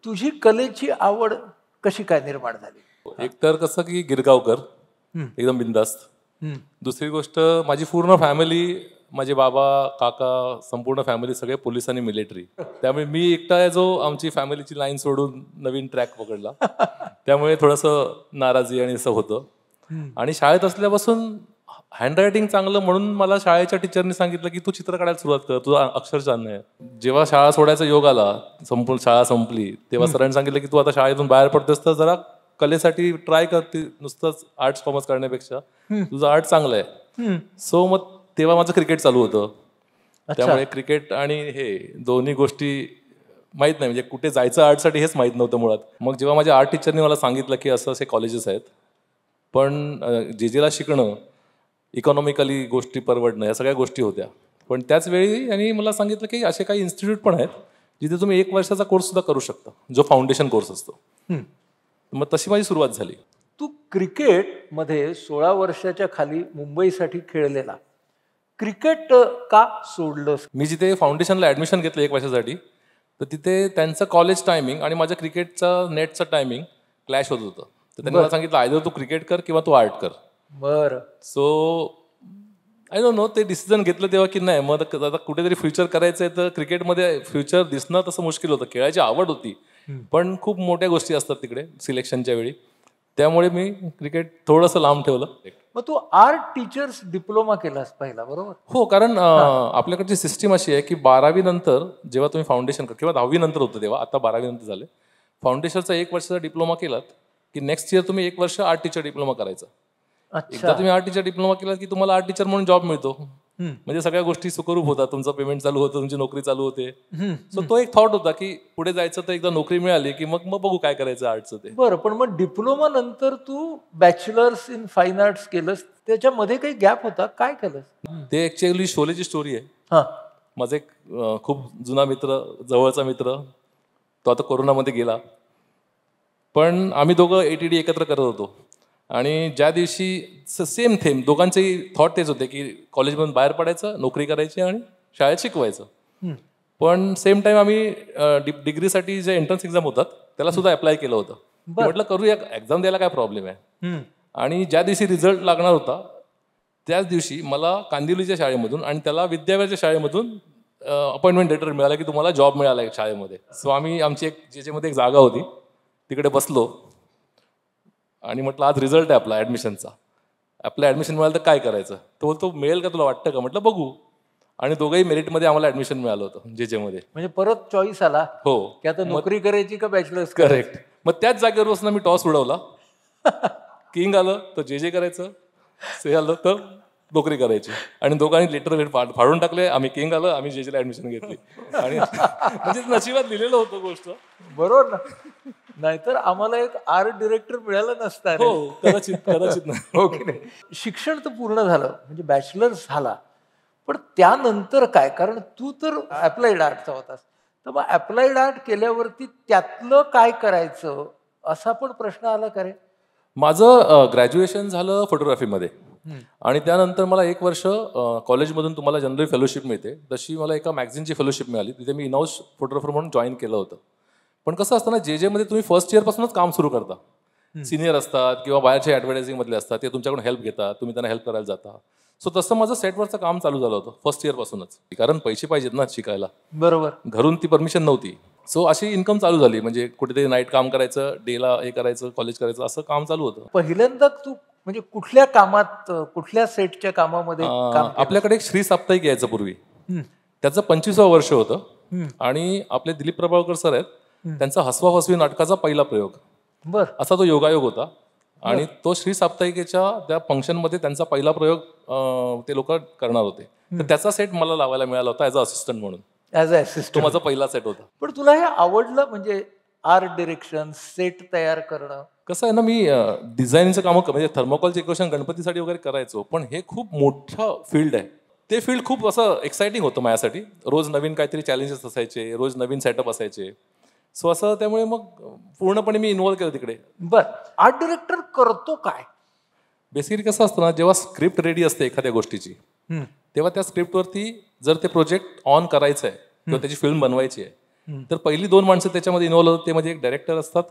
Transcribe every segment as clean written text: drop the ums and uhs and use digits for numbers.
तुझी कलेची आवड कशी काय निर्माण झाली? एकतर कसं की गिरगावकर एकदम बिंदास्त. दुसरी गोष्ट माझी पूर्ण फॅमिली, माझे बाबा काका संपूर्ण फॅमिली सगळे पोलीस आणि मिलिटरी. त्यामुळे मी एकटा आहे जो आमची फॅमिलीची लाईन सोडून नवीन ट्रॅक पकडला. त्यामुळे थोडंसं नाराजी आणि असं होतं. आणि शाळेत असल्यापासून हँडरायटिंग चांगलं म्हणून मला शाळेच्या टीचरनी सांगितलं की तू चित्र काढायला सुरुवात कर, तुझा अक्षर छान आहे. जेव्हा शाळा सोडायचा योग आला, संपूर्ण शाळा संपली, तेव्हा सरांनी सांगितलं की तू आता शाळेतून बाहेर पडतेस तर जरा कलेसाठी ट्राय करते, नुसतंच आर्ट्स कॉमर्स करण्यापेक्षा तुझं आर्ट चांगलं आहे. सो मग तेव्हा माझं क्रिकेट चालू होतं. त्यामुळे क्रिकेट आणि हे दोन्ही गोष्टी माहीत नाही, म्हणजे कुठे जायचं आर्टसाठी हेच माहीत नव्हतं मुळात. मग जेव्हा माझ्या आर्ट टीचरनी मला सांगितलं की असं असे कॉलेजेस आहेत, पण जेजेला शिकणं, इकॉनॉमिकली गोष्टी परवडणं, या सगळ्या गोष्टी होत्या. पण त्याच वेळी यांनी मला सांगितलं की असे काही इन्स्टिट्यूट पण आहेत जिथे तुम्ही 1 वर्षाचा कोर्स सुद्धा करू शकता, जो फाउंडेशन कोर्स असतो. मग तशी माझी सुरुवात झाली. तू क्रिकेटमध्ये 16 वर्षाच्या खाली मुंबईसाठी खेळलेला, क्रिकेट का सोडलंस? मी जिथे फाउंडेशनला ॲडमिशन घेतलं 1 वर्षासाठी, तर तिथे त्यांचं कॉलेज टायमिंग आणि माझ्या क्रिकेटचा नेटचं टायमिंग क्लॅश होत होतं. तर त्यांनी मला सांगितलं आयदर तू क्रिकेट कर किंवा तू आर्ट कर. बरं. सो आय डोंट नो ते डिसिजन घेतलं तेव्हा की नाही, मग आता कुठेतरी फ्युचर करायचं आहे तर क्रिकेटमध्ये फ्युचर दिसणं तसं मुश्किल होतं. खेळायची आवड होती, पण खूप मोठ्या गोष्टी असतात तिकडे सिलेक्शनच्या वेळी. त्यामुळे मी क्रिकेट थोडंसं लांब ठेवलं. मग तू आर्ट टीचर्स डिप्लोमा केलास पहिला, बरोबर? हो, कारण आपल्याकडची सिस्टीम अशी आहे की 12वी नंतर जेव्हा तुम्ही फाउंडेशन कर, किंवा 10वी नंतर होतं तेव्हा, आता 12वी नंतर झाले, फाउंडेशनचा 1 वर्षाचा डिप्लोमा केलात की नेक्स्ट इयर तुम्ही 1 वर्ष आर्ट टीचर डिप्लोमा करायचा. एकदा तुम्ही आर्ट टीचर डिप्लोमा केला की तुम्हाला आर्ट टीचर म्हणून जॉब मिळतो. म्हणजे सगळ्या गोष्टी सुखरूप होतात, तुमचं पेमेंट चालू होतं, तुमची नोकरी चालू होते. सो तो एक थॉट होता की पुढे जायचं तर एकदा नोकरी मिळाली की मग बघू काय करायचं आर्टचं ते. बरं, पण मग डिप्लोमा नंतर तू बॅचलर्स इन फाईन आर्ट्स केलंस, त्याच्यामध्ये काही गॅप होता, काय केलंस? ते ऍक्च्युअली शोलेची स्टोरी आहे. हां. माझा एक खूप जुना मित्र, जवळचा मित्र, तो आता कोरोनामध्ये गेला. पण आम्ही दोघं ATD एकत्र करत होतो. आणि ज्या दिवशी सेम थेम, दोघांचेही थॉट तेच होते की कॉलेजमधून बाहेर पडायचं, नोकरी करायची आणि शाळेत शिकवायचं. पण सेम टाइम आम्ही डिग्रीसाठी जे एंट्रन्स एक्झाम होतात त्याला सुद्धा अप्लाय केलं होतं. म्हटलं करूया, एक्झाम द्यायला काय प्रॉब्लेम आहे. आणि ज्या दिवशी रिझल्ट लागणार होता त्याच दिवशी मला कांदिवलीच्या शाळेमधून आणि त्याला विद्यापीठाच्या शाळेमधून अपॉइंटमेंट लेटर मिळालं की तुम्हाला जॉब मिळाला आहे शाळेमध्ये. सो आम्ही आमची ज्याच्यामध्ये एक जागा होती तिकडे बसलो आणि म्हटलं आज रिझल्ट आहे आपला ॲडमिशनचा, आपलं ॲडमिशन मिळालं तर काय करायचं. तो बोलतो मिळेल का तुला वाटतं का. म्हटलं बघू. आणि दोघंही मेरिटमध्ये आम्हाला ॲडमिशन मिळालं होतं जेजेमध्ये. म्हणजे परत चॉईस आला हो की आता नोकरी करायची का बॅचलर्स? करेक्ट. मग त्याच जागेवर बसून मी टॉस उडवला. किंग आलं तर जे करायचं, से आलं तर नोकरी करायची. आणि दोघांनी लेटर फाडून टाकले. आम्ही किंग आलं, आम्ही जेजेला ॲडमिशन घेतली. आणि म्हणजे नशिबात लिहिलेलं होतं गोष्ट. बरोबर ना. नाहीतर आम्हाला एक आर्ट डिरेक्टर मिळाला नसता. हो, कदाचित नाही. हो की नाही. शिक्षण तर पूर्ण झालं, म्हणजे बॅचलर्स झाला, पण त्यानंतर काय? कारण तू तर अप्लाइड आर्टचा होतास, तर मग अप्लाइड आर्ट केल्यावरती त्यातलं काय करायचं असा पण प्रश्न आला का रे? माझं ग्रॅज्युएशन झालं फोटोग्राफीमध्ये. आणि त्यानंतर मला 1 वर्ष कॉलेजमधून तुम्हाला जनरल फेलोशिप मिळते, तशी मला एका मॅगझिनची फेलोशिप मिळाली. तिथे मी इनहाऊस फोटोग्राफर म्हणून जॉईन केलं होतं. पण कसं असतं ना, जेमध्ये तुम्ही फर्स्ट इयरपासूनच काम सुरू करता. सिनियर असतात किंवा बाहेरचे ॲडव्हर्टायझिंगमधले असतात, ते तुमच्याकडून हेल्प घेतात, तुम्ही त्यांना हेल्प करायला जाता. सो तसं माझं सेटवरचं काम चालू झालं होतं फर्स्ट इयरपासूनच, कारण पैसे पाहिजेत ना शिकायला. बरोबर. घरून ती परमिशन नव्हती. सो अशी इन्कम चालू झाली, म्हणजे कुठेतरी नाईट काम करायचं, डेला हे करायचं, कॉलेज करायचं, असं काम चालू होतं. पहिल्यांदा तू म्हणजे कुठल्या कामात, कुठल्या सेटच्या कामामध्ये काम केलं? आपल्याकडे एक श्री साप्ताहिक यायचं पूर्वी, त्याचं 25वं वर्ष होतं. आणि आपले दिलीप प्रभावकर सर आहेत, त्यांचा हसवा फसवी नाटकाचा पहिला प्रयोग असा तो योगायोग होता. आणि तो श्री साप्ताहिकेच्या त्या फंक्शनमध्ये त्यांचा पहिला प्रयोग ते लोक करणार होते. तर त्याचा सेट मला लावायला मिळाला होता ॲज अ असिस्टंट म्हणून. As a assistant. तो माझा पहिला सेट होता. पण तुला हे आवडलं, म्हणजे आर्ट डिरेक्शन, सेट तयार करणं? कसं आहे ना, मी डिझाईनचं कामं म्हणजे थर्मोकॉलचे इक्वेशन गणपतीसाठी वगैरे करायचो, पण हे खूप मोठं फील्ड आहे. ते फील्ड खूप असं एक्साइटिंग होतं माझ्यासाठी. रोज नवीन काहीतरी चॅलेंजेस असायचे, रोज नवीन सेटअप असायचे. सो असं त्यामुळे मग पूर्णपणे मी इन्व्हॉल्व केलं तिकडे. बरं, आर्ट डिरेक्टर करतो काय? बेसिकली कसं असतं ना, जेव्हा स्क्रिप्ट रेडी असते एखाद्या गोष्टीची, तेव्हा त्या स्क्रिप्टवरती जर ते प्रोजेक्ट ऑन करायचं आहे किंवा त्याची फिल्म बनवायची आहे, तर पहिली 2 माणसं त्याच्यामध्ये इन्व्हॉल्व होतात, ते म्हणजे एक डायरेक्टर असतात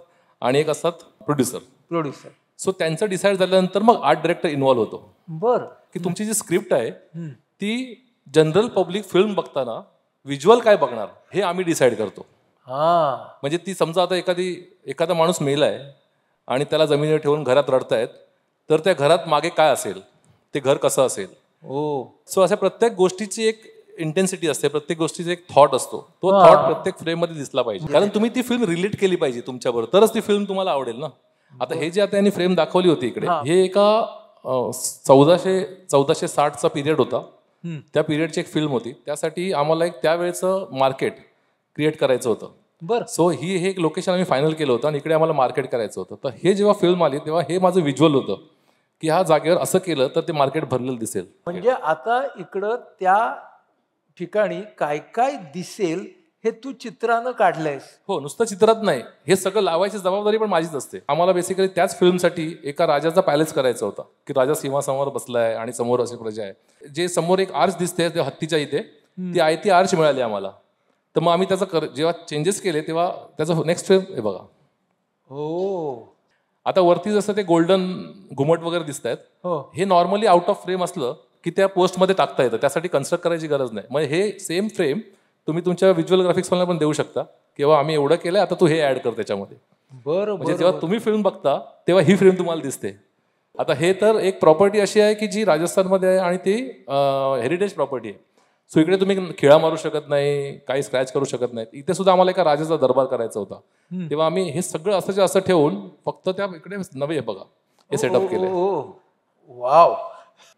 आणि एक असतात प्रोड्युसर. सो त्यांचं डिसाईड झाल्यानंतर मग आर्ट डायरेक्टर इन्व्हॉल्व होतो. बर. की तुमची जी स्क्रिप्ट आहे ती जनरल पब्लिक फिल्म बघताना व्हिज्युअल काय बघणार हे आम्ही डिसाईड करतो. म्हणजे ती समजा आता एखादा माणूस मेलाय आणि त्याला जमिनीवर ठेवून घरात रडतायत, तर त्या घरात मागे काय असेल, ते घर कसं असेल. सो अशा प्रत्येक गोष्टीची एक इंटेन्सिटी असते, प्रत्येक गोष्टीचा एक थॉट असतो. तो थॉट प्रत्येक फ्रेम मध्ये दिसला पाहिजे, कारण तुम्ही ती फिल्म रिलेट केली पाहिजे तुमच्याबरोबर, तरच ती फिल्म तुम्हाला आवडेल ना. आता हे जे आता यांनी फ्रेम दाखवली होती इकडे, हे एका 1460चा पिरियड होता. त्या पिरियडची एक फिल्म होती. त्यासाठी आम्हाला एक त्यावेळेचं मार्केट क्रिएट करायचं होतं. बरं. सो हे एक लोकेशन आम्ही फायनल केलं होतं आणि इकडे आम्हाला मार्केट करायचं होतं. तर हे जेव्हा फिल्म आली तेव्हा हे माझं व्हिज्युअल होतं की ह्या जागेवर असं केलं तर ते मार्केट भरलेलं दिसेल. म्हणजे आता इकडं त्या ठिकाणी काय काय दिसेल हे तू चित्रानं काढलंयस. हो, नुसतं चित्रात नाही, हे सगळं लावायची जबाबदारी पण माझीच असते. आम्हाला बेसिकली त्याच फिल्मसाठी एका राजाचा पॅलेस करायचा होता की राजा सिंहासमोर बसलाय आणि समोर अशी प्रजा आहे. जे समोर एक आर्च दिसते ते हत्तीच्या इथे, ती आहे ती आर्च मिळाली आम्हाला. तर मग आम्ही त्याचा जेव्हा चेंजेस केले तेव्हा त्याचं नेक्स्ट फ्रेम हे बघा. हो, आता वरती जसं ते गोल्डन घुमट वगैरे दिसत आहेत, हे नॉर्मली आउट ऑफ फ्रेम असलं की त्या पोस्टमध्ये टाकता येतं, त्यासाठी कन्स्ट्रक्ट करायची गरज नाही. म्हणजे हे सेम फ्रेम तुम्ही तुमच्या व्हिज्युअल ग्राफिक्सवाला पण देऊ शकता किंवा आम्ही एवढं केलंय आता तू हे ऍड कर त्याच्यामध्ये. बरं. म्हणजे जेव्हा तुम्ही फिल्म बघता तेव्हा ही फ्रेम तुम्हाला दिसते. आता हे तर एक प्रॉपर्टी अशी आहे की जी राजस्थानमध्ये आहे आणि ती हेरिटेज प्रॉपर्टी आहे. सो इकडे तुम्ही खेळा मारू शकत नाही, काही स्क्रॅच करू शकत नाही. इथे सुद्धा आम्हाला एका राजाचा दरबार करायचा होता, तेव्हा आम्ही हे सगळं असं ठेवून फक्त त्या इकडे नवे बघा हे सेटअप केलंय. वाव.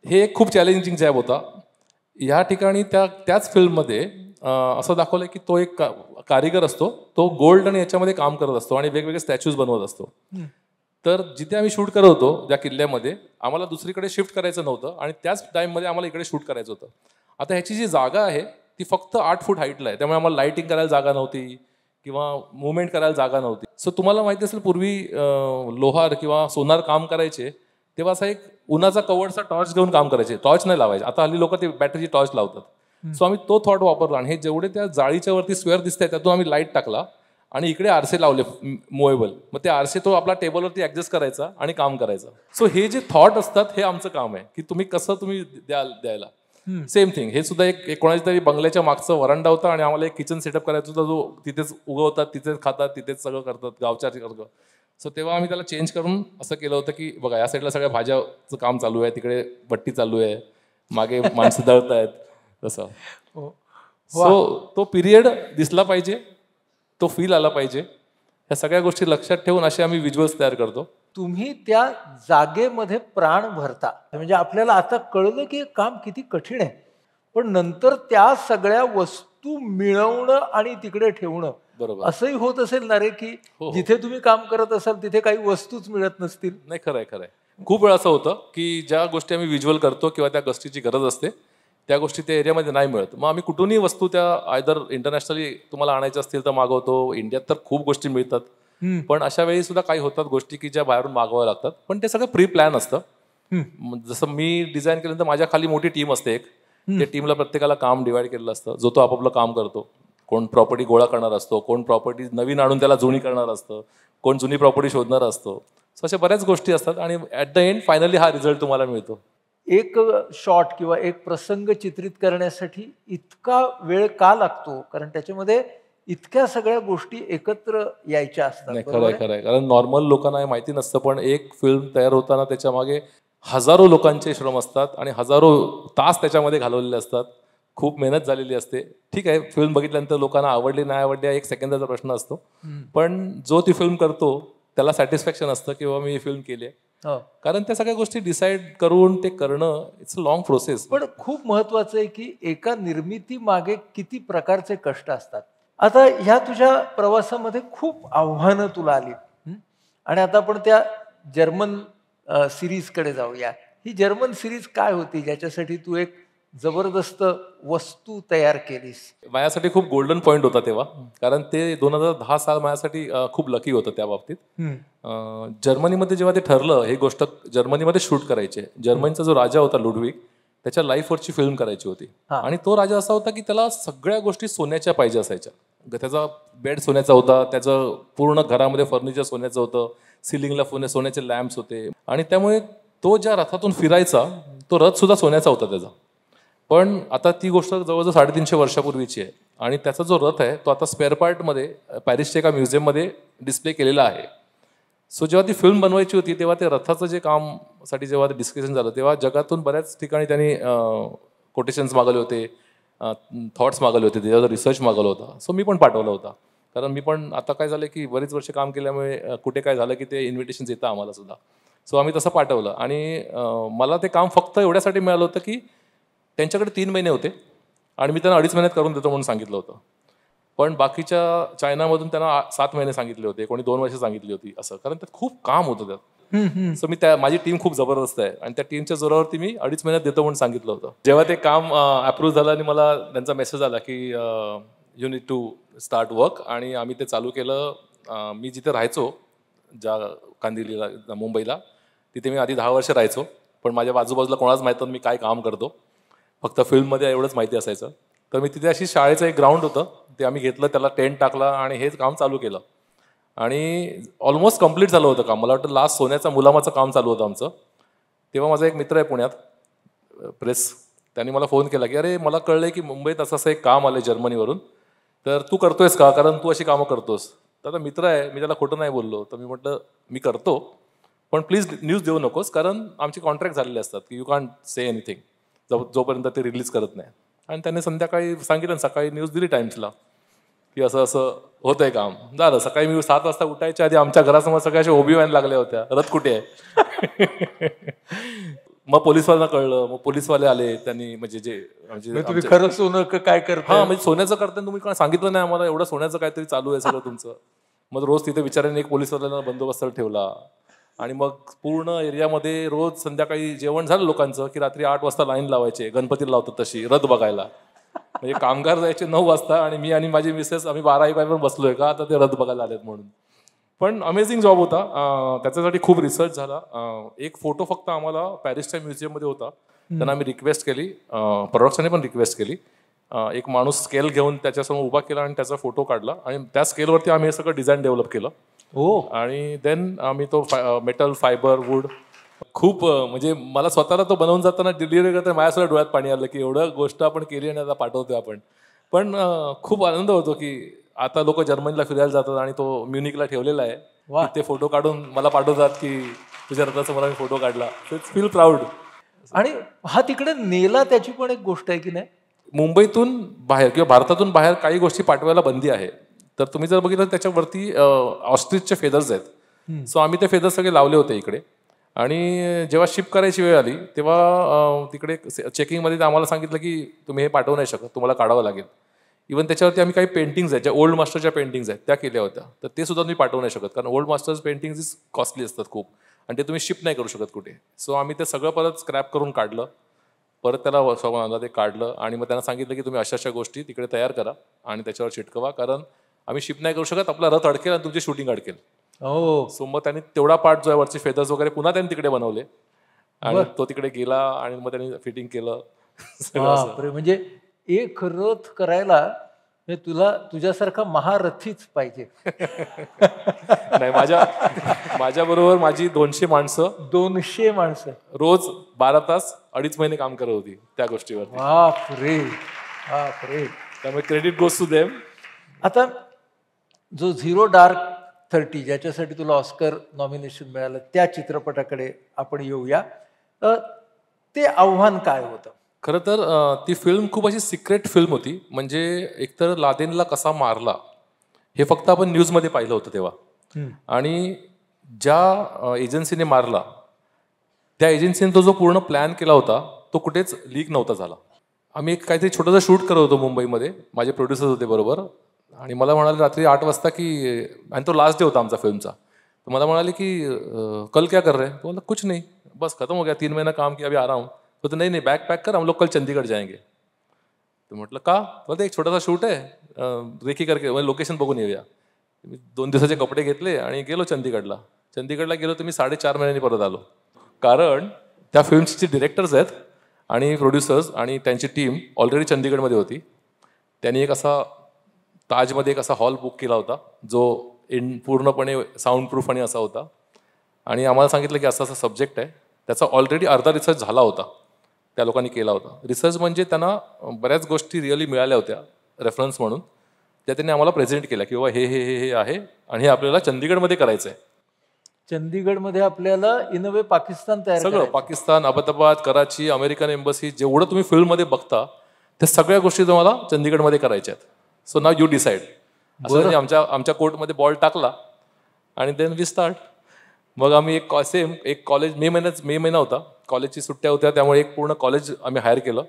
हे एक खूप चॅलेंजिंग जॅब होता. या ठिकाणी त्याच फिल्ममध्ये असं दाखवलंय की तो एक कारिगर असतो, तो गोल्ड आणि याच्यामध्ये काम करत असतो आणि वेगवेगळे स्टॅच्यूज बनवत असतो. तर जिथे आम्ही शूट करत होतो ज्या किल्ल्यामध्ये, आम्हाला दुसरीकडे शिफ्ट करायचं नव्हतं आणि त्याच टाइममध्ये आम्हाला इकडे शूट करायचं होतं. आता ह्याची जी जागा आहे ती फक्त 8 फूट हाईटला आहे, त्यामुळे आम्हाला लाईटिंग करायला जागा नव्हती किंवा मुवमेंट करायला जागा नव्हती. सो तुम्हाला माहिती असेल पूर्वी लोहार किंवा सोनार काम करायचे तेव्हा असा एक उन्हाचा कवडचा टॉर्च घेऊन काम करायचे, टॉर्च नाही लावायचे. आता हल्ली लोक ते बॅटरीची टॉर्च लावतात. सो आम्ही तो थॉट वापरला आणि हे जेवढे त्या जाळीच्या वरती स्क्वेअर दिसत त्यातून आम्ही लाईट टाकला आणि इकडे आरसे लावले मुव्हेबल. मग ते आरसे तो आपला टेबलवरती ऍडजस्ट करायचा आणि काम करायचा. सो हे जे थॉट असतात हे आमचं काम आहे की तुम्ही कसं द्यायला. सेम थिंग हे सुद्धा एक कोणाच्या तरी बंगल्याच्या मागचं वरांडा होता आणि आम्हाला एक किचन सेटअप करायचा होता, जो तिथेच उगवतात, तिथेच खातात, तिथेच सगळं करतात, गावच्या सगळं. सो तेव्हा आम्ही त्याला चेंज करून असं केलं होतं की बघा या साईडला सगळ्या भाज्याचं काम चालू आहे, तिकडे भट्टी चालू आहे, मागे माणसं दळत आहेत तसं. सो तो पिरियड दिसला पाहिजे, तो फील आला पाहिजे. ह्या सगळ्या गोष्टी लक्षात ठेवून असे आम्ही व्हिज्युअल्स तयार करतो. तुम्ही त्या जागेमध्ये प्राण भरता. म्हणजे आपल्याला आता कळलं की काम किती कठीण आहे, पण नंतर त्या सगळ्या वस्तू मिळवणं आणि तिकडे ठेवणं बरोबर असंही होत असेल ना रे, की जिथे तुम्ही काम करत असाल तिथे काही वस्तूच मिळत नसतील. नाही, खरंय. खूप वेळा असं होतं की ज्या गोष्टी आम्ही व्हिज्युअल करतो किंवा त्या गोष्टीची गरज असते त्या गोष्टी त्या एरियामध्ये नाही मिळत. मग आम्ही कुठूनही वस्तू त्या आयदर इंटरनॅशनली तुम्हाला आणायच्या असतील तर मागवतो, इंडियात तर खूप गोष्टी मिळतात. पण अशा वेळी सुद्धा काही होतात गोष्टी की ज्या बाहेरून मागवाव्या लागतात, पण ते सगळं प्री प्लॅन असतं. जसं मी डिझाईन केल्यानंतर माझ्या खाली मोठी टीम असते एक, त्या टीमला प्रत्येकाला काम डिवाइड केलेलं असतं, जो तो आपापलं काम करतो. कोण प्रॉपर्टी गोळा करणार असतो, कोण प्रॉपर्टी नवीन आणून त्याला जुनी करणार असतं, कोण जुनी प्रॉपर्टी शोधणार असतो. सो अशा बऱ्याच गोष्टी असतात आणि ऍट द एंड फायनली हा रिझल्ट तुम्हाला मिळतो. एक शॉट किंवा एक प्रसंग चित्रित करण्यासाठी इतका वेळ का लागतो? कारण त्याच्यामध्ये इतक्या सगळ्या गोष्टी एकत्र यायच्या असतात. खरंय. कारण नॉर्मल लोकांना माहिती नसतं, पण एक फिल्म तयार होताना त्याच्या मागे हजारो लोकांचे श्रम असतात आणि हजारो तास त्याच्यामध्ये घालवलेले असतात. खूप मेहनत झालेली असते. ठीक आहे, फिल्म बघितल्यानंतर लोकांना आवडली नाही आवडली एक सेकंदाचा प्रश्न असतो, पण जो ती फिल्म करतो त्याला सॅटिस्फॅक्शन असतं की बाबा मी ही फिल्म केली आहे. कारण त्या सगळ्या गोष्टी डिसाईड करून ते करणं इट्स अ लॉंग प्रोसेस. पण खूप महत्वाचं आहे की एका निर्मिती मागे किती प्रकारचे कष्ट असतात. आता ह्या तुझ्या प्रवासामध्ये खूप आव्हानं तुला आली आणि आता आपण त्या जर्मन सिरीजकडे जाऊया. ही जर्मन सिरीज काय होती ज्याच्यासाठी तू एक जबरदस्त वस्तू तयार केलीस? माझ्यासाठी खूप गोल्डन पॉईंट होता तेव्हा, कारण ते 2010 साल माझ्यासाठी खूप लकी होतं त्या बाबतीत. जर्मनीमध्ये जेव्हा ते ठरलं ही गोष्ट जर्मनीमध्ये शूट करायचे, जर्मनीचा जो राजा होता लुडविक, त्याच्या लाईफवरची फिल्म करायची होती. आणि तो राजा असा होता की त्याला सगळ्या गोष्टी सोन्याच्या पाहिजे असायच्या. त्याचा बेड सोन्याचा होता, त्याचं पूर्ण घरामध्ये फर्निचर सोन्याचं होतं, सिलिंगला सोन्याचे लॅम्प्स होते. आणि त्यामुळे तो ज्या रथातून फिरायचा तो रथ सुद्धा सोन्याचा होता त्याचा. पण आता ती गोष्ट जवळजवळ 350 वर्षापूर्वीची आहे आणि त्याचा जो रथ आहे तो आता स्पेअर पार्टमध्ये पॅरिसच्या एका म्युझियममध्ये डिस्प्ले केलेला आहे. सो जेव्हा ती फिल्म बनवायची होती तेव्हा ते रथाचं जे कामसाठी जेव्हा ते डिस्कशन झालं तेव्हा जगातून बऱ्याच ठिकाणी त्यांनी कोटेशन्स मागवले होते, थॉट्स मागवले होते, त्याच्यावर रिसर्च मागवला होता. सो मी पण पाठवला होता, कारण मी पण आता काय झालं की बरीच वर्ष काम केल्यामुळे कुठे काय झालं की ते इन्व्हिटेशन्स येतं आम्हाला सुद्धा. सो आम्ही तसं पाठवलं आणि मला ते काम फक्त एवढ्यासाठी मिळालं होतं की त्यांच्याकडे 3 महिने होते आणि मी त्यांना 2.5 महिन्यात करून देतो म्हणून सांगितलं होतं. पण बाकीच्या चायनामधून त्यांना 7 महिने सांगितले होते, कोणी 2 वर्ष सांगितली होती असं, कारण त्यात खूप काम होतं त्यात. सो माझी टीम खूप जबरदस्त आहे आणि त्या टीमच्या जोरावरती मी 2.5 महिन्यात देतो म्हणून सांगितलं होतं. जेव्हा ते काम अप्रूव्ह झालं आणि मला त्यांचा मेसेज आला की you need to start work, आणि आम्ही ते चालू केलं. मी जिथे राहायचो ज्या कांदिवलीला मुंबईला, तिथे मी आधी 10 वर्ष राहायचो, पण माझ्या बाजूबाजूला कोणालाच माहीत नव्हतं मी काय काम करतो, फक्त फिल्ममध्ये एवढंच माहिती असायचं. तर मी तिथे अशी शाळेचं एक ग्राउंड होतं, ते आम्ही घेतलं, त्याला टेंट टाकला आणि हेच काम चालू केलं आणि ऑलमोस्ट कम्प्लीट झालं होतं काम. मला वाटतं लास्ट सोन्याचा मुलामाचं काम चालू होतं आमचं. तेव्हा माझा एक मित्र आहे पुण्यात प्रेस, त्यांनी मला फोन केला की अरे मला कळलं की मुंबईत असं एक काम आलं जर्मनीवरून, तर तू करतोयस का, कारण तू अशी कामं करतोस. तर आता मित्र आहे, मी त्याला खोटं नाही बोललो. तर मी म्हटलं मी करतो, पण प्लीज न्यूज देऊ नकोस, कारण आमचे कॉन्ट्रॅक्ट झालेले असतात की यू कॅन्ट से एनिथिंग जोपर्यंत ते रिलीज करत नाही. आणि त्याने संध्याकाळी सांगितलं, सकाळी न्यूज दिली टाइम्सला की असं असं होतंय काम. झालं, सकाळी मी 7 वाजता उठायच्या आधी आमच्या घरासमोर सगळ्या उभी व्हॅन लागल्या होत्या, रथ कुठे आहे. मग पोलिसवाल्यांना कळलं, मग पोलिसवाले आले, त्यांनी म्हणजे तुम्ही खरं सोनं काय करता? हा, म्हणजे सोन्याचं करताना तुम्ही काय सांगितलं नाही आम्हाला, एवढं सोन्याचं काहीतरी चालू आहे सगळं तुमचं. मग रोज तिथे विचाराने एक पोलिसवाल्यांना बंदोबस्त ठेवला आणि मग पूर्ण एरियामध्ये रोज संध्याकाळी जेवण झालं लोकांचं की रात्री 8 वाजता लाईन लावायचे, गणपतीला लावतात तशी रथ बघायला. म्हणजे कामगार जायचे 9 वाजता आणि मी आणि माझी मिसेस आम्ही 12-1 वाजेपर्यंत बसलोय का आता ते रथ बघायला आलेत म्हणून. पण अमेझिंग जॉब होता. त्याच्यासाठी खूप रिसर्च झाला. एक फोटो फक्त आम्हाला पॅरिसच्या म्युझियममध्ये होता, त्यांना आम्ही रिक्वेस्ट केली, प्रोडक्शनने पण रिक्वेस्ट केली. एक माणूस स्केल घेऊन त्याच्यासमोर उभा केला आणि त्याचा फोटो काढला आणि त्या स्केलवरती आम्ही हे सगळं डिझाईन डेव्हलप केलं. आणि देन आम्ही तो मेटल, फायबर, वूड खूप म्हणजे मला स्वतःला तो बनवून जाताना डिलिव्हरी करताना माझ्यासुद्धा डोळ्यात पाणी आलं की एवढं गोष्ट आपण केली आणि आता पाठवतोय आपण. पण खूप आनंद होतो की आता लोक जर्मनीला फिरायला जातात आणि तो म्युनिकला ठेवलेला आहे, ते फोटो काढून मला पाठवतात की तुझ्या रथाचा मला मी फोटो काढला. It's feel proud. आणि हा तिकडे नेला त्याची पण एक गोष्ट आहे की नाही, मुंबईतून बाहेर किंवा भारतातून बाहेर काही गोष्टी पाठवायला बंदी आहे. तर तुम्ही जर बघितलं त्याच्यावरती ऑस्ट्रिचचे फेदर्स आहेत. सो आम्ही ते फेदर्स सगळे लावले होते इकडे. आणि जेव्हा शिप करायची वेळ आली तेव्हा तिकडे चेकिंगमध्ये आम्हाला सांगितलं की तुम्ही हे पाठवू नाही शकत, तुम्हाला काढावं लागेल. इव्हन त्याच्यावरती आम्ही काही पेंटिंग्स आहेत, ज्या ओल्ड मास्टरच्या पेंटिंग्स आहेत त्या केल्या होत्या, तर ते सुद्धा तुम्ही पाठवू नाही शकत, कारण old masters paintings is costly असतात खूप आणि ते तुम्ही शिप नाही करू शकत कुठे. सो आम्ही ते सगळं परत स्क्रॅप करून काढलं, परत त्याला स्वतःला ते काढलं आणि मग त्यांना सांगितलं की तुम्ही अशा अशा गोष्टी तिकडे तयार करा आणि त्याच्यावर चिटकवा, कारण आम्ही शिप नाही करू शकत, आपला रथ अडकेल आणि तुमची शूटिंग अडकेल. सो मग त्यांनी तेवढा पार्ट जो आहे वरचे फेदर्स वगैरे पुन्हा त्यांनी तिकडे बनवले आणि तो तिकडे गेला आणि मग त्यांनी फिटिंग केलं. म्हणजे एक रथ करायला तुला तुझ्यासारखा महारथीच पाहिजे. नाही, माझ्या बरोबर माझी 200 माणसं रोज 12 तास 2.5 महिने काम करत होती त्या गोष्टीवर. बापरे. त्यामुळे क्रेडिट गोज टू देम. आता जो झिरो डार्क 30 ज्याच्यासाठी तुला ऑस्कर नॉमिनेशन मिळालं त्या चित्रपटाकडे आपण येऊया. ते आव्हान काय होतं? खरं तर ती फिल्म खूप अशी सिक्रेट फिल्म होती. म्हणजे एकतर लादेनला कसा मारला हे फक्त आपण न्यूजमध्ये पाहिलं होतं तेव्हा, आणि ज्या एजन्सीने मारला त्या एजन्सीने तो जो पूर्ण प्लॅन केला होता तो कुठेच लीक नव्हता झाला. आम्ही एक काहीतरी छोटंसं शूट करत होतो मुंबईमध्ये, माझे प्रोड्युसर्स होते बरोबर, आणि मला म्हणाले रात्री 8 वाजता की, आणि तो लास्ट डे होता आमचा फिल्मचा, तर मला म्हणाले की कल क्या कर रहे हैं? तो बोला कुछ नहीं, बस खत्म हो गया, 3 महीना काम किया, अभी आ रहा हूँ. तो नहीं बॅग पॅक कर, हम लोग कल चंडीगढ़ जाएंगे. तो म्हटलं का? बोलते एक छोटासा शूट आहे, रेखी करके लोकेशन बघून येऊया. मी 2 दिवसाचे कपडे घेतले आणि गेलो चंदीगडला. गेलो तर मी 4.5 महिन्यांनी परत आलो, कारण त्या फिल्मचे जे डिरेक्टर्स आहेत आणि प्रोड्युसर्स आणि त्यांची टीम ऑलरेडी चंदीगडमध्ये होती. त्यांनी एक असा ताजमध्ये एक असा हॉल बुक केला होता जो पूर्णपणे साऊंड प्रूफ आणि असा होता. आणि आम्हाला सांगितलं की असा असा सब्जेक्ट आहे. त्याचा ऑलरेडी अर्धा रिसर्च झाला होता, त्या लोकांनी केला होता. रिसर्च म्हणजे त्यांना बऱ्याच गोष्टी रिअली मिळाल्या होत्या रेफरन्स म्हणून, त्या त्यांनी आम्हाला प्रेझेंट केल्या की बाबा हे हे हे हे आहे आणि हे आपल्याला चंदीगडमध्ये करायचं आहे. चंदीगडमध्ये आपल्याला इन अ वे पाकिस्तान तयार सगळं करायचं. पाकिस्तान, अहमदाबाद, कराची, अमेरिकन एम्बसी, जेवढं तुम्ही फिल्ममध्ये बघता त्या सगळ्या गोष्टी तुम्हाला चंदीगडमध्ये करायच्या आहेत. So now you decide. असं म्हणजे आमच्या कोर्टमध्ये बॉल टाकला आणि देन वी स्टार्ट. मग आम्ही एक कॉलेज मे महिना होता, कॉलेजची सुट्ट्या होत्या, त्यामुळे एक पूर्ण कॉलेज आम्ही हायर केलं.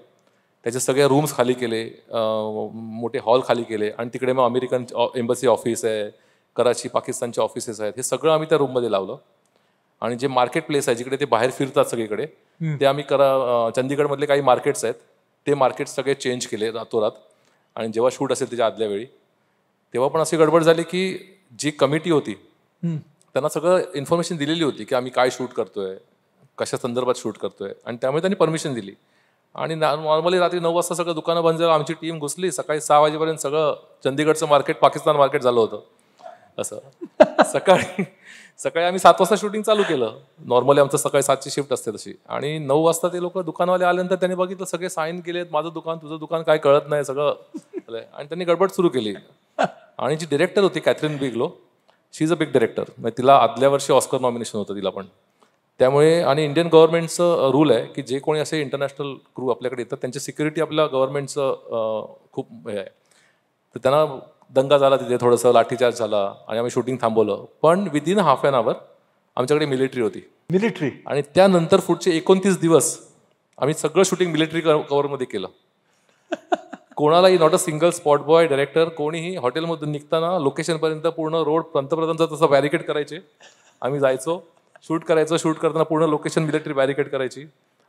त्याचे सगळे रूम्स खाली केले, मोठे हॉल खाली केले आणि तिकडे मग अमेरिकन एम्बसी ऑफिस आहे, कराची पाकिस्तानचे ऑफिसेस आहेत, हे सगळं आम्ही त्या रूममध्ये लावलं. आणि जे मार्केट प्लेस आहे जिकडे ते बाहेर फिरतात सगळीकडे, ते आम्ही चंदीगडमधले काही मार्केट्स आहेत ते मार्केट्स सगळे चेंज केले रातोरात. आणि जेव्हा शूट असेल त्याच्या आदल्या वेळी तेव्हा पण अशी गडबड झाली की जी कमिटी होती त्यांना सगळं इन्फॉर्मेशन दिलेली होती की आम्ही काय शूट करतोय, कशा संदर्भात शूट करतोय, आणि त्यामुळे त्यांनी परमिशन दिली. आणि नॉर्मली रात्री 9 वाजता सगळं दुकानं बंद झालं, आमची टीम घुसली, सकाळी 6 वाजेपर्यंत सगळं चंदीगडचं मार्केट पाकिस्तान मार्केट झालं होतं. असं सकाळी आम्ही 7 वाजता शूटिंग चालू केलं. नॉर्मली आमचं सकाळी 7ची शिफ्ट असते तशी. आणि 9 वाजता ते लोक दुकानवाले आल्यानंतर त्यांनी बघितलं सगळे साईन केलेत, माझं दुकान तुझं दुकान काय कळत नाही सगळं. आणि त्यांनी गडबड सुरू केली. आणि जी डिरेक्टर होती Kathryn Bigelow, she is a big director, तिला आदल्या वर्षी ऑस्कर नॉमिनेशन होतं तिला पण. त्यामुळे आणि इंडियन गव्हर्नमेंटचं रूल आहे की जे कोणी असे इंटरनॅशनल क्रू आपल्याकडे येतात त्यांची सिक्युरिटी आपल्या गव्हर्नमेंटचं खूप हे आहे. तर त्यांना दंगा झाला तिथे, थोडंसं लाठीचार्ज झाला आणि आम्ही शूटिंग थांबवलं. पण विदिन हाफ ॲन आवर आमच्याकडे मिलिटरी होती. आणि त्यानंतर पुढचे 29 दिवस आम्ही सगळं शूटिंग मिलिटरी कव्हरमध्ये केलं. कोणालाही not a single spot boy, director, कोणीही हॉटेलमधून निघताना लोकेशनपर्यंत पूर्ण रोड पंतप्रधानचा तसं बॅरिकेड करायचे. आम्ही जायचो, शूट करायचं, शूट करताना पूर्ण लोकेशन मिलिटरी बॅरिकेड करायची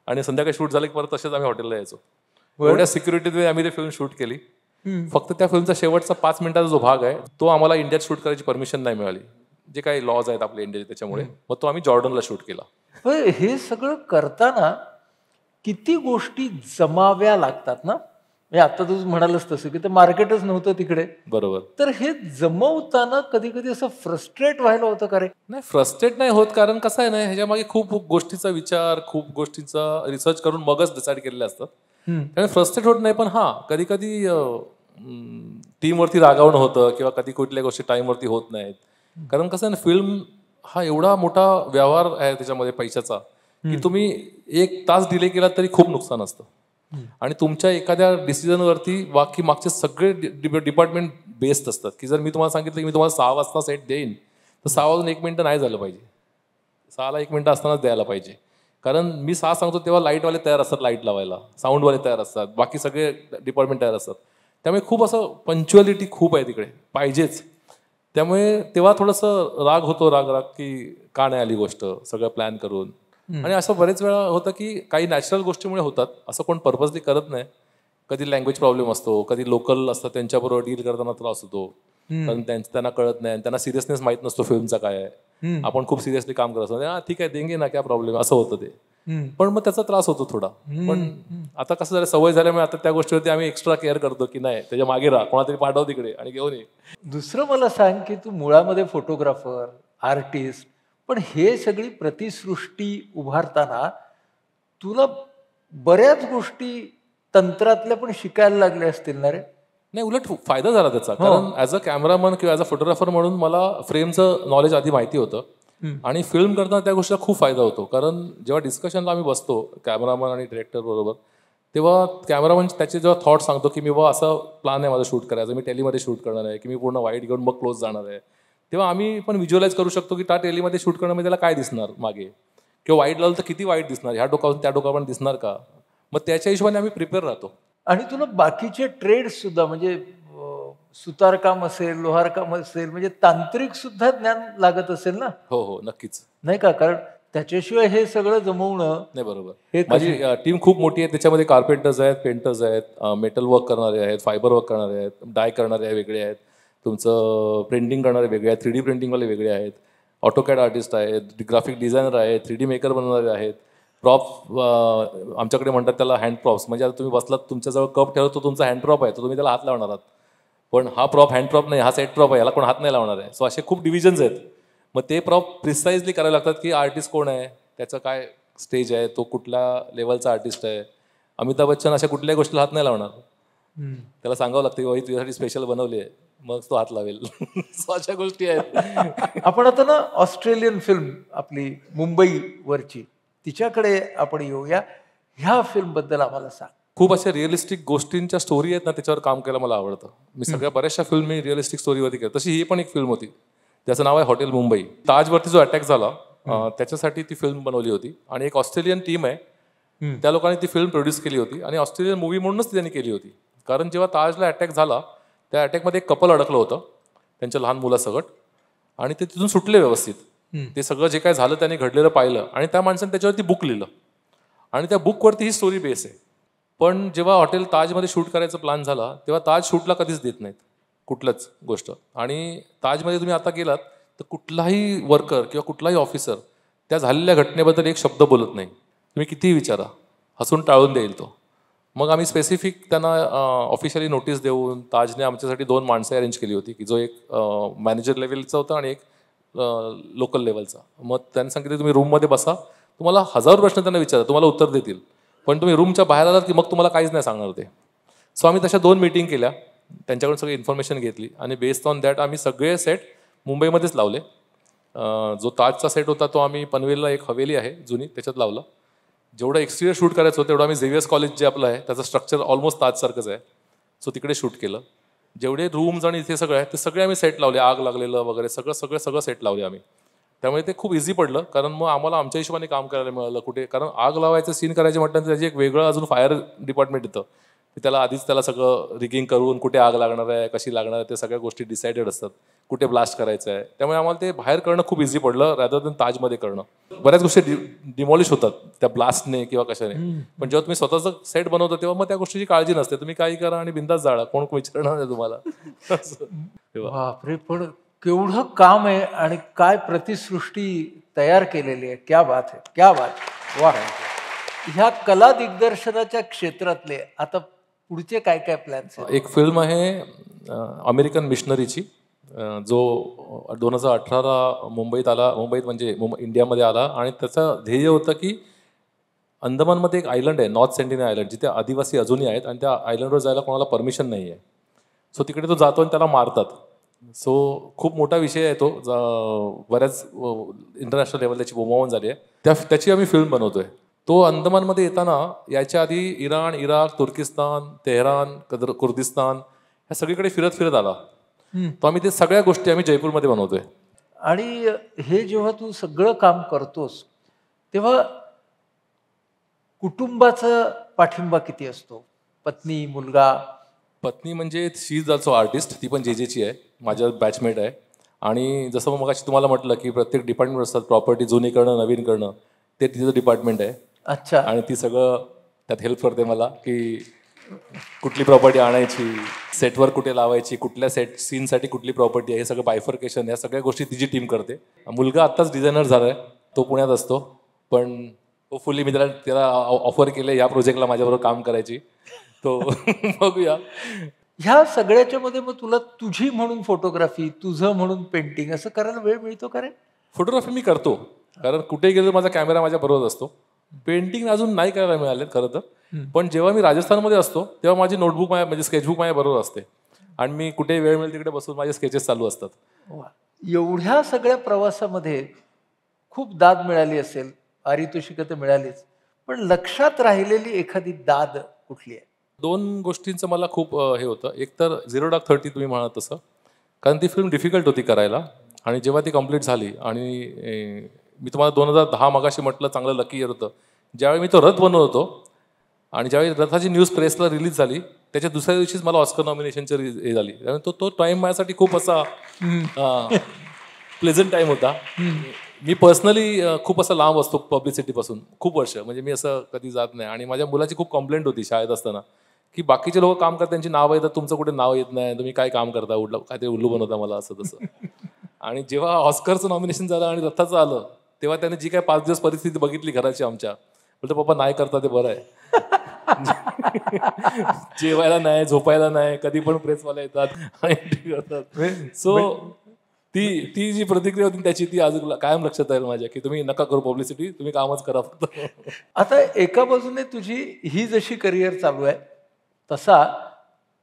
आणि संध्याकाळी शूट झालं की परत तसेच आम्ही हॉटेलला यायचो. एवढ्या सिक्युरिटीमध्ये आम्ही ते फिल्म शूट केली. फक्त त्या फिल्मचा शेवटचा 5 मिनिटाचा जो भाग आहे तो आम्हाला इंडियात शूट करायची परमिशन नाही मिळाली, जे काही लॉज आहेत आपल्या इंडियाचे, त्याच्यामुळे मग तो आम्ही जॉर्डनला शूट केला. हे सगळं करताना किती गोष्टी जमाव्या लागतात ना. म्हणजे आता तू म्हणालच तसं की ते मार्केटच नव्हतं तिकडे. बरोबर. तर हे जमवताना कधी कधी असं फ्रस्ट्रेट व्हायला होतं का रे? नाही, फ्रस्ट्रेट नाही होत, कारण कसं आहे ना, ह्याच्या मागे खूप गोष्टीचा विचार, खूप गोष्टीचा रिसर्च करून मगच डिसाईड केलेले असतात. त्यामुळे फ्रस्ट्रेट होत नाही. पण हां, कधी कधी टीमवरती रागावणं होतं किंवा कधी कुठल्या गोष्टी टाईमवरती होत नाहीत. कारण कसं आहे ना, फिल्म हा एवढा मोठा व्यवहार आहे त्याच्यामध्ये पैशाचा की तुम्ही 1 तास डिले केला तरी खूप नुकसान असतं. आणि तुमच्या एखाद्या डिसिजनवरती बाकी मागचे सगळे डिपार्टमेंट बेस्ड असतात. की जर मी तुम्हाला सांगितलं की मी तुम्हाला 6 वाजता सेट देईन तर 6 वाजून 1 मिनिटं नाही झालं पाहिजे, 6ला 1 मिनिटं असतानाच द्यायला पाहिजे. कारण मी 6 सांगतो तेव्हा लाईटवाले तयार असतात, लाईट लावायला, साऊंडवाले तयार असतात, बाकी सगळे डिपार्टमेंट तयार असतात. त्यामुळे खूप असं पंच्युअलिटी खूप आहे तिकडे, पाहिजेच. त्यामुळे तेव्हा थोडंसं राग होतो, राग की का नाही आली गोष्ट सगळं प्लॅन करून. आणि असं बरेच वेळा होतं की काही नॅचरल गोष्टीमुळे होतात, असं कोण पर्पजली करत नाही. कधी लँग्वेज प्रॉब्लेम असतो, कधी लोकल असतात त्यांच्याबरोबर डील करताना त्रास होतो, कारण त्यांना कळत नाही, त्यांना सिरियसनेस माहीत नसतो फिल्मचा काय आहे. आपण खूप सिरियसली काम करत असतो, हा ठीक आहे देंगे ना, क्या प्रॉब्लेम, असं होतं ते. पण मग त्याचा त्रास होतो थोडा. पण आता कसं झालं, सवय झाल्यामुळे आता त्या गोष्टीवरती आम्ही एक्स्ट्रा केअर करतो की नाही, त्याच्या मागे राहा, कोणातरी पाठव तिकडे आणि घेऊन ये. दुसरं मला सांग की तू मुळामध्ये फोटोग्राफर, आर्टिस्ट, पण हे सगळी प्रतिसृष्टी उभारताना तुला बऱ्याच गोष्टी तंत्रातल्या पण शिकायला लागल्या असतील ना रे? नाही, उलट फायदा झाला त्याचा. कारण ॲज अ कॅमेरामन किंवा ॲज अ फोटोग्राफर म्हणून मला फ्रेमचं नॉलेज आधी माहिती होतं. आणि फिल्म करताना त्या गोष्टीचा खूप फायदा होतो. कारण जेव्हा डिस्कशनला आम्ही बसतो कॅमेरामन आणि डिरेक्टर बरोबर, तेव्हा कॅमेरामन त्याचे जेव्हा थॉट सांगतो की मी बा असं प्लॅन आहे माझं शूट करायचं, मी टेलीमध्ये शूट करणार आहे, की मी पूर्ण वाईट घेऊन मग क्लोज जाणार आहे, तेव्हा आम्ही पण व्हिज्युअलाइज करू शकतो की त्या टेलीमध्ये शूट करण्यामध्ये त्याला काय दिसणार मागे, किंवा वाईट लावलं तर किती वाईट दिसणार, ह्या डोकावरून त्या डोकावर दिसणार का. मग त्याच्या हिशोबाने आम्ही प्रिपेअर राहतो. आणि तुला बाकीचे ट्रेड्स सुद्धा, म्हणजे सुतारकाम असेल, लोहारकाम असेल, म्हणजे तांत्रिक सुद्धा ज्ञान लागत असेल ना? हो हो, नक्कीच. नाही का? कारण त्याच्याशिवाय हे सगळं जमवणं. नाही, बरोबर. माझी टीम खूप मोठी आहे, त्याच्यामध्ये कार्पेंटर्स आहेत, पेंटर्स आहेत, मेटल वर्क करणारे आहेत, फायबर वर्क करणारे आहेत, डाय करणारे वेगळे आहेत, तुमचं प्रिंटिंग करणारे वेगळे आहेत, 3D प्रिंटिंगवाले वेगळे आहेत, ऑटोकॅड आर्टिस्ट आहेत, ग्राफिक डिझायनर आहेत, 3D मेकर बनवणारे आहेत, प्रॉप आमच्याकडे म्हणतात त्याला हँड प्रॉप्स. म्हणजे आता तुम्ही बसलात, तुमच्याजवळ कप ठेवतो, तुमचा हँड प्रॉप आहे, तो तुम्ही त्याला हात लावणार आहात. पण हा प्रॉप हँड प्रॉप नाही, हा सेट प्रॉप आहे, याला कोण हात नाही लावणार आहे. सो असे खूप डिव्हिजन्स आहेत. मग ते प्रॉप प्रिसाइजली करायला लागतात की आर्टिस्ट कोण आहे, त्याचं काय स्टेज आहे, तो कुठल्या लेवलचा आर्टिस्ट आहे. अमिताभ बच्चन अशा कुठल्याही गोष्टीला हात नाही लावणार. त्याला सांगावं लागतं की बाई तुझ्यासाठी स्पेशल बनवली आहे, मग तो हात लावेल. सो अशा गोष्टी आहेत. आपण आता ना ऑस्ट्रेलियन फिल्म आपली मुंबईवरची तिच्याकडे आपण येऊया. ह्या फिल्म बद्दल आम्हाला सांग. खूप अशा रिअलिस्टिक गोष्टींच्या स्टोरी आहेत ना, त्याच्यावर काम करायला मला आवडतं. मी सगळ्या बऱ्याचशा फिल्म मी रिअलिस्टिक स्टोरीवरती केलं. तशी ही पण एक फिल्म होती, त्याचं नाव आहे हॉटेल मुंबई. ताजवरती जो अटॅक झाला त्याच्यासाठी ती फिल्म बनवली होती. आणि एक ऑस्ट्रेलियन टीम आहे, त्या लोकांनी ती फिल्म प्रोड्यूस केली होती. आणि ऑस्ट्रेलियन मूवी म्हणूनच ती त्यांनी केली होती. कारण जेव्हा ताजला अटॅक झाला, त्या अटॅकमध्ये एक कपल अडकलं होतं त्यांच्या लहान मुलासकट. आणि ते तिथून सुटले व्यवस्थित. ते सगळं जे काय झालं त्यांनी घडलेलं पाहिलं आणि त्या माणसाने त्याच्यावरती बुक लिहिलं. आणि त्या बुकवरती ही स्टोरी बेस आहे. पण जेव्हा हॉटेल ताजमध्ये शूट करायचा प्लॅन झाला, तेव्हा ताज शूटला कधीच देत नाहीत कुठलंच गोष्ट. आणि ताजमध्ये तुम्ही आता गेलात तर कुठलाही वर्कर किंवा कुठलाही ऑफिसर त्या झालेल्या घटनेबद्दल एक शब्द बोलत नाही. तुम्ही कितीही विचारा, हसून टाळून देईल तो. मग आम्ही स्पेसिफिक त्यांना ऑफिशियली नोटीस देऊन ताजने आमच्यासाठी 2 माणसं अरेंज केली होती, की जो एक मॅनेजर लेवलचा होता आणि एक लोकल लेवलचा. मग त्यांनी सांगितलं तुम्ही रूममध्ये बसा, तुम्हाला 1000 प्रश्न त्यांना विचारा, तुम्हाला उत्तर देतील. पण तुम्ही रूमच्या बाहेर आलात की मग तुम्हाला काहीच नाही सांगणार ते. सो आम्ही तशा 2 मीटिंग केल्या, त्यांच्याकडून सगळी इन्फॉर्मेशन घेतली आणि बेस्ड ऑन दॅट आम्ही सगळे सेट मुंबईमध्येच लावले. जो ताजचा सेट होता तो आम्ही पनवेलला एक हवेली आहे जुनी, त्याच्यात लावला. जेवढं एक्सटिरियर शूट करायचं होतं तेवढं आम्ही झेवियर्स कॉलेज जे आपलं आहे त्याचं स्ट्रक्चर ऑलमोस्ट ताजसारखंच आहे, सो तिकडे शूट केलं. जेवढे रूम्स आणि इथे सगळं आहे ते सगळे आम्ही सेट लावले, आग लागलेलं वगैरे सगळं सेट लावले आम्ही. त्यामुळे ते खूप इझी पडलं, कारण मग आम्हाला आमच्या हिशोबाने काम करायला मिळालं कुठे. कारण आग लावायचं सीन करायचे म्हटल्यानंतर त्याची एक वेगळं अजून फायर डिपार्टमेंट येतं. त्याला आधीच त्याला सगळं रिगिंग करून कुठे आग लागणार आहे, कशी लागणार आहे, ते सगळ्या गोष्टी डिसाइडेड असतात, कुठे ब्लास्ट करायचं आहे. त्यामुळे आम्हाला ते बाहेर करणं खूप इझी पडलं रॅदर दॅन ताजमध्ये करणं. बऱ्याच गोष्टी डिमॉलिश होतात त्या ब्लास्टने किंवा कशाने. पण जेव्हा तुम्ही स्वतःचं सेट बनवता तेव्हा मग त्या गोष्टीची काळजी नसते. तुम्ही काही करा आणि बिंदास जाळा, कोण विचारणार नाही तुम्हाला. बापरे, पण केवढं काम आहे आणि काय प्रतिसृष्टी तयार केलेली आहे. क्या बात आहे, क्या बात. वा. ह्या कला दिग्दर्शनाच्या क्षेत्रातले आता पुढचे काय काय प्लॅन्स आहेत? एक फिल्म आहे अमेरिकन मिशनरीची, जो 2018 मुंबईत आला. मुंबईत म्हणजे इंडियामध्ये आला. आणि त्याचं ध्येय होतं की अंदमानमध्ये एक आयलंड आहे, नॉर्थ सेंटिनल आयलंड, जिथे आदिवासी अजूनही आहेत आणि त्या आयलंडवर जायला कोणाला परमिशन नाही आहे. सो तिकडे तो जातो आणि त्याला मारतात. सो खूप मोठा विषय आहे तो, बऱ्याच इंटरनॅशनल लेवल त्याची बोंबाबोंब झाली आहे. त्याची आम्ही फिल्म बनवतोय. तो अंदमानमध्ये येताना याच्या आधी इराण, इराक, तुर्किस्तान, तेहरान, कुर्दिस्तान ह्या सगळीकडे फिरत आला. तो आम्ही ते सगळ्या गोष्टी आम्ही जयपूरमध्ये बनवतोय. आणि हे जेव्हा तू सगळं काम करतोस तेव्हा कुटुंबाचा पाठिंबा किती असतो? पत्नी, मुलगा? पत्नी म्हणजे शी इज ऑल्सो आर्टिस्ट, ती पण जेजेची आहे, माझ्या बॅचमेट आहे. आणि जसं मग मगाशी तुम्हाला म्हटलं की प्रत्येक डिपार्टमेंट असतात, प्रॉपर्टी जुनी करणं, नवीन करणं, ते तिचं डिपार्टमेंट आहे. अच्छा. आणि ती सगळं त्यात हेल्प करते मला, की कुठली प्रॉपर्टी आणायची, सेटवर कुठे लावायची, कुठल्या सेट सीनसाठी कुठली प्रॉपर्टी आहे, हे सगळं बायफर्केशन, या सगळ्या गोष्टी तिची टीम करते. मुलगा आत्ताच डिझायनर झाला आहे, तो पुण्यात असतो. पण होपफुली मी त्याला ऑफर केले या प्रोजेक्टला माझ्याबरोबर काम करायची. तो बघूया. ह्या सगळ्याच्या मध्ये मग तुला तुझी म्हणून फोटोग्राफी, तुझं म्हणून पेंटिंग असं करायला वेळ मिळतो का रे? फोटोग्राफी मी करतो, कारण कुठेही गेलो माझा कॅमेरा माझ्या बरोबर असतो. पेंटिंग अजून नाही करायला मिळाले खरं तर. पण जेव्हा मी राजस्थानमध्ये असतो तेव्हा माझी नोटबुक म्हणजे स्केचबुक माझ्या बरोबर असते आणि मी कुठे वेळ मिळेल तिकडे बसून माझे स्केचेस चालू असतात. एवढ्या सगळ्या प्रवासामध्ये खूप दाद मिळाली असेल, पारितोषिकं तर मिळालीच, पण लक्षात राहिलेली एखादी दाद कुठली आहे? 2 गोष्टींचं मला खूप हे होतं. एक तर 0 Dark 30 तुम्ही म्हणाल तसं, कारण ती फिल्म डिफिकल्ट होती करायला. आणि जेव्हा ती कम्प्लीट झाली आणि मी तुम्हाला 2010 मगाशी म्हटलं चांगलं लकी इयर होतं, ज्यावेळी मी तो रथ बनवत होतो आणि ज्यावेळी रथाची न्यूज प्रेसला रिलीज झाली त्याच्या दुसऱ्या दिवशीच मला ऑस्कर नॉमिनेशनची हे झाली. त्यामुळे तो टाईम माझ्यासाठी खूप असा प्लेझंट टाईम होता. मी पर्सनली खूप असं लांब असतो पब्लिसिटीपासून खूप वर्ष, म्हणजे मी असं कधी जात नाही. आणि माझ्या मुलाची खूप कंप्लेंट होती शाळेत असताना की बाकीचे लोक काम करतात, त्यांची नावं येतात, तुमचं कुठे नाव येत नाही, तुम्ही काय काम करता, काय ते उल्लू बनवता मला असं तसं. आणि जेव्हा ऑस्करचं नॉमिनेशन झालं आणि रथाचं आलं तेव्हा त्याने जी काय 5 दिवस परिस्थिती बघितली घराची आमच्या, बोलतो पप्पा नाही करता ते बरं आहे. जेवायला नाही, झोपायला नाही, कधी पण प्रेसवाले येतात आणि entry करतात. सो ती जी प्रतिक्रिया होती त्याची ती अजून कायम लक्षात राहील माझ्या, की तुम्ही नका करू पब्लिसिटी, तुम्ही कामच करा फक्त. आता एका बाजूने तुझी ही जशी करिअर चालू आहे तसा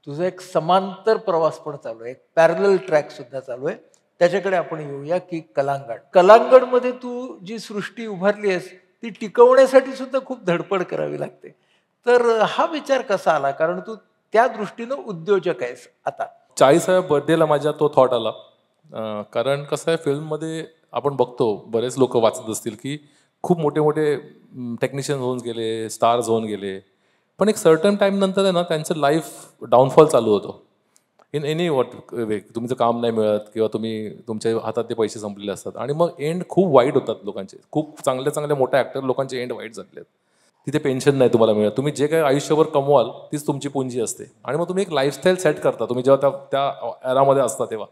तुझा एक समांतर प्रवास पण चालू आहे, एक पॅरलल ट्रॅक सुद्धा चालू आहे. त्याच्याकडे आपण येऊया की कलांगड. कलांगडमध्ये तू जी सृष्टी उभारली आहेस ती टिकवण्यासाठी सुद्धा खूप धडपड करावी लागते. तर हा विचार कसा आला? कारण तू त्या दृष्टीनं उद्योजक आहेस आता. 40व्या बर्थडेला माझ्या तो थॉट आला. कारण कसं आहे, फिल्ममध्ये आपण बघतो बरेच लोक वाचत असतील की खूप मोठे मोठे टेक्निशियन होऊन गेले, स्टार्स होऊन गेले, पण एक सर्टन टाइम नंतर आहे ना त्यांचं लाईफ डाऊनफॉल चालू होतो. इन एनी वॉट वे, तुमचं काम नाही मिळत किंवा तुमच्या हातात ते पैसे संपलेले असतात आणि मग एंड खूप वाईट होतात लोकांचे. खूप चांगल्या चांगल्या मोठ्या ॲक्टर लोकांचे एंड वाईट झालेले आहेत. तिथे पेन्शन नाही तुम्हाला मिळत, तुम्ही जे काही आयुष्यभर कमवाल तीच तुमची पुंजी असते आणि मग तुम्ही एक लाईफस्टाईल सेट करता. तुम्ही जेव्हा त्या एरामध्ये असता तेव्हा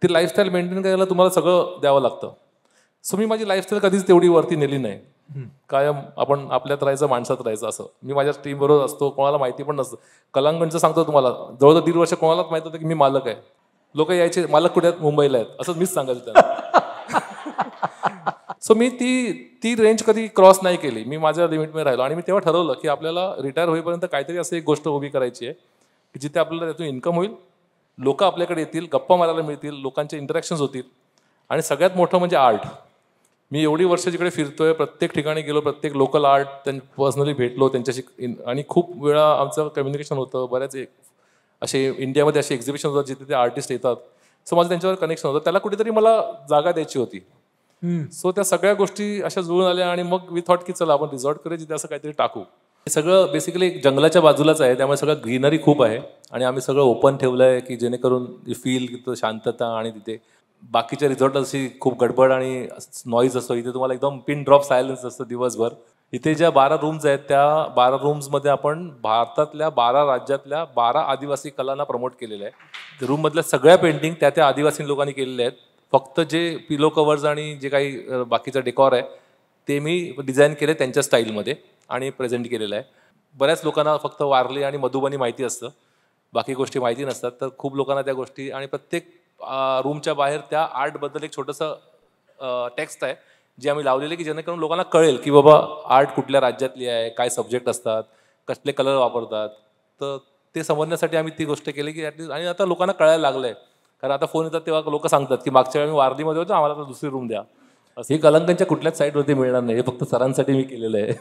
ती लाईफस्टाईल मेंटेन करायला तुम्हाला सगळं द्यावं लागतं. सो मी माझी लाईफस्टाईल कधीच तेवढी वरती नेली नाही. कायम आपण आपल्यात राहायचं, माणसात राहायचं. असं मी माझ्या टीमबरोबर असतो, कोणाला माहिती पण नसतं. कलांगणचं सांगतो तुम्हाला, जवळजवळ 1.5 वर्ष कोणालाच माहित होतं की मी मालक आहे. लोक यायचे, मालक कुठे आहेत? मुंबईला आहेत, असं मीच सांगायचं त्यांना. सो मी ती रेंज कधी क्रॉस नाही केली. मी माझ्या लिमिटमध्ये राहिलो आणि मी तेव्हा ठरवलं की आपल्याला रिटायर होईपर्यंत काहीतरी असं एक गोष्ट उभी करायची आहे की जिथे आपल्याला त्यातून इन्कम होईल, लोक आपल्याकडे येतील, गप्पा मारायला मिळतील, लोकांचे इंटरॅक्शन्स होतील आणि सगळ्यात मोठं म्हणजे आर्ट. मी एवढी वर्ष जिकडे फिरतोय, प्रत्येक ठिकाणी गेलो, प्रत्येक लोकल आर्ट पर्सनली भेटलो त्यांच्याशी आणि खूप वेळा आमचं कम्युनिकेशन होतं. बऱ्याच असे इंडियामध्ये असे एक्झिबिशन होतात जिथे ते आर्टिस्ट येतात. सो माझं त्यांच्यावर कनेक्शन होतं. त्याला कुठेतरी मला जागा द्यायची होती. सो त्या सगळ्या गोष्टी अशा जुळून आल्या आणि मग वी थॉट की चला आपण रिसॉर्ट करूया जिथे असं काहीतरी टाकू. हे सगळं बेसिकली जंगलाच्या बाजूलाच आहे, त्यामुळे सगळं ग्रीनरी खूप आहे आणि आम्ही सगळं ओपन ठेवलं आहे की जेणेकरून फील शांतता आणि तिथे बाकीच्या रिसॉर्ट अशी खूप गडबड आणि नॉईज असतो. इथे तुम्हाला एकदम पिन ड्रॉप सायलन्स असतं दिवसभर. इथे ज्या 12 रूम्स आहेत त्या 12 रूम्समध्ये आपण भारतातल्या 12 राज्यातल्या 12 आदिवासी कलांना प्रमोट केलेलं आहे. रूममधल्या सगळ्या पेंटिंग त्या आदिवासी लोकांनी केलेल्या आहेत. फक्त जे पिलो कवर्स आणि जे काही बाकीचं डेकॉर आहे ते मी डिझाईन केले त्यांच्या स्टाईलमध्ये आणि प्रेझेंट केलेलं आहे. बऱ्याच लोकांना फक्त वारली आणि मधुबनी माहिती असतं, बाकी गोष्टी माहिती नसतात. तर खूप लोकांना त्या गोष्टी आणि प्रत्येक रूमच्या बाहेर त्या आर्टबद्दल एक छोटंसं टेक्स्ट आहे जे आम्ही लावलेलं की जेणेकरून लोकांना कळेल की बाबा आर्ट कुठल्या राज्यातली आहे, काय सब्जेक्ट असतात, कसले कलर वापरतात. तर ते समजण्यासाठी आम्ही ती गोष्ट केली की ॲटलीस्ट. आणि आता लोकांना कळायला लागलं आहे, कारण आता फोन येतात तेव्हा लोक सांगतात की मागच्या वेळी मी वारलीमध्ये होतो, आम्हाला आता दुसरी रूम द्या. हे कलंकांच्या कुठल्याच साईटवरती मिळणार नाही, हे फक्त सरांसाठी मी केलेलं आहे.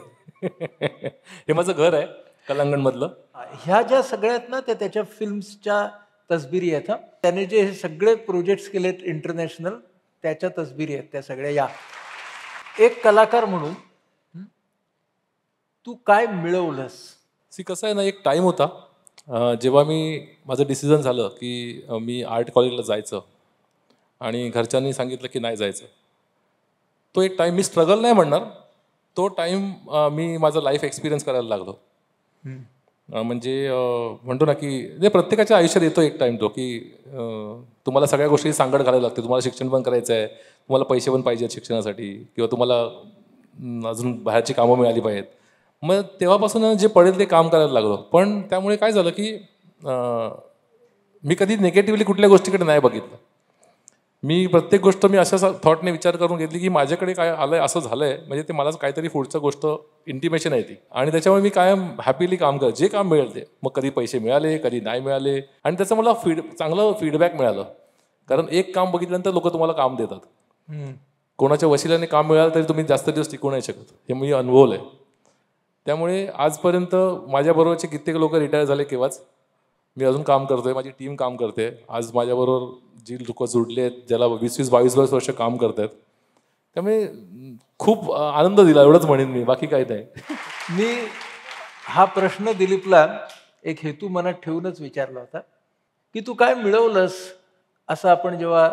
हे माझं घर आहे कलांगणमधलं. ह्या ज्या सगळ्यात ना त्याच्या फिल्म्सच्या तसबिरी आहेत. त्याने जे हे सगळे प्रोजेक्ट्स केलेत इंटरनॅशनल, त्याच्या तसबिरी आहेत त्या सगळ्या. या एक कलाकार म्हणून तू काय मिळवलंस? कसं आहे ना, एक टाईम होता जेव्हा माझं डिसिजन झालं की मी आर्ट कॉलेजला जायचं आणि घरच्यांनी सांगितलं की नाही जायचं. तो एक टाईम, मी स्ट्रगल नाही म्हणणार, तो टाईम मी माझं लाईफ एक्सपिरियन्स करायला लागलो. म्हणजे म्हणतो ना की प्रत्येकाच्या आयुष्यात येतो एक टाईम तो की तुम्हाला सगळ्या गोष्टी सांगड घालायला लागते. तुम्हाला शिक्षण पण करायचं आहे, तुम्हाला पैसे पण पाहिजेत शिक्षणासाठी, किंवा तुम्हाला अजून बाहेरची कामं मिळाली पाहिजेत. मग तेव्हापासून जे पडेल ते काम करायला लागलो. पण त्यामुळे काय झालं की मी कधी निगेटिव्हली कुठल्या गोष्टीकडे नाही बघितलं. मी प्रत्येक गोष्ट मी अशा थॉटने विचार करून घेतली की माझ्याकडे काय आलंय, असं झालंय म्हणजे ते मला काहीतरी पुढचं गोष्ट इंटिमेशन आहे ती. आणि त्याच्यामुळे मी कायम हॅपीली काम करत, जे काम मिळेल ते. मग कधी पैसे मिळाले, कधी नाही मिळाले, आणि त्याचं मला चांगलं फीडबॅक मिळालं. कारण एक काम बघितल्यानंतर लोक तुम्हाला काम देतात. कोणाच्या वशिल्याने काम मिळालं तरी तुम्ही जास्त दिवस टिकू नाही शकत, हे मी अनुभवलंय. त्यामुळे आजपर्यंत माझ्याबरोबरचे कित्येक लोक रिटायर झाले केव्हाच. मी अजून काम करतोय, माझी टीम काम करते. आज माझ्याबरोबर जी लोक जुडले आहेत, ज्याला 20-22 वर्ष काम करत आहेत, त्यामुळे खूप आनंद दिला, एवढंच म्हणेन मी, बाकी काही नाही. मी हा प्रश्न दिलीपला एक हेतू मनात ठेवूनच विचारला होता की तू काय मिळवलंस. असं आपण जेव्हा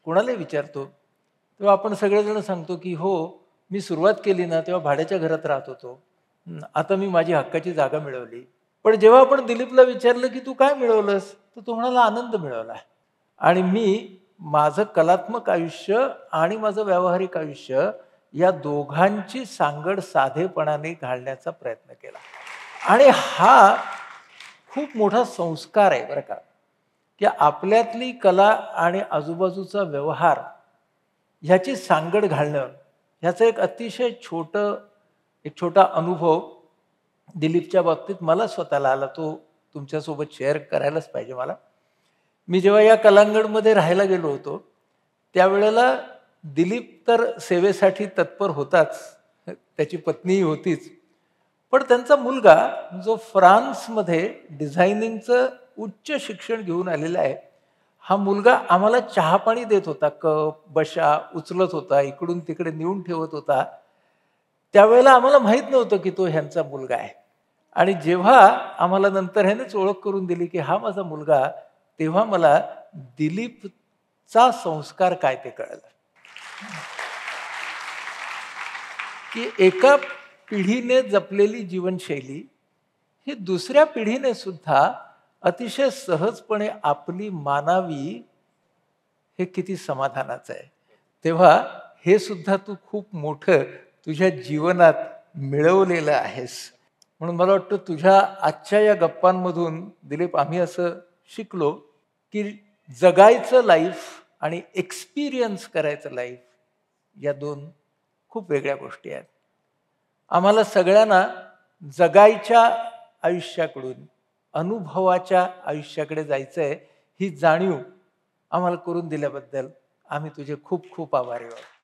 कोणालाही विचारतो तेव्हा आपण सगळेजण सांगतो की हो, मी सुरुवात केली ना तेव्हा भाड्याच्या घरात राहत होतो, आता मी माझी हक्काची जागा मिळवली. पण जेव्हा आपण दिलीपला विचारलं की तू काय मिळवलंस, तर तो म्हणाला आनंद मिळवला. आणि मी माझं कलात्मक आयुष्य आणि माझं व्यावहारिक आयुष्य या दोघांची सांगड साधेपणाने घालण्याचा प्रयत्न केला. आणि हा खूप मोठा संस्कार आहे बरं का, की आपल्यातली कला आणि आजूबाजूचा व्यवहार ह्याची सांगड घालणं, ह्याचं एक अतिशय एक छोटा अनुभव दिलीपच्या बाबतीत मला स्वतःला आला. तो तुमच्यासोबत शेअर करायलाच पाहिजे मला. मी जेव्हा या कलांगणमध्ये राहायला गेलो होतो, त्यावेळेला दिलीप तर सेवेसाठी तत्पर होताच, त्याची पत्नीही होतीच. पण त्यांचा मुलगा जो फ्रान्समध्ये डिझायनिंगचं उच्च शिक्षण घेऊन आलेला आहे, हा मुलगा आम्हाला चहा-पाणी देत होता. कप, बशा उचलत होता, इकडून तिकडे नेऊन ठेवत होता. त्यावेळेला आम्हाला माहीत नव्हतं की तो ह्यांचा मुलगा आहे. आणि जेव्हा आम्हाला नंतर ह्यानेच ओळख करून दिली की हा माझा मुलगा, तेव्हा मला दिलीपचा संस्कार काय ते कळलं. की एका पिढीने जपलेली जीवनशैली ही दुसऱ्या पिढीने सुद्धा अतिशय सहजपणे आपली मानावी, हे किती समाधानाचं आहे. तेव्हा हे सुद्धा तू खूप मोठं तुझ्या जीवनात मिळवलेलं आहेस. म्हणून मला वाटतं तुझ्या आजच्या या गप्पांमधून दिलीप आम्ही असं शिकलो की जगायचं लाईफ आणि एक्सपिरियन्स करायचं लाईफ या दोन खूप वेगळ्या गोष्टी आहेत. आम्हाला सगळ्यांना जगायच्या आयुष्याकडून अनुभवाच्या आयुष्याकडे जायचंय, ही जाणीव आम्हाला करून दिल्याबद्दल आम्ही तुझे खूप खूप आभारी आहोत.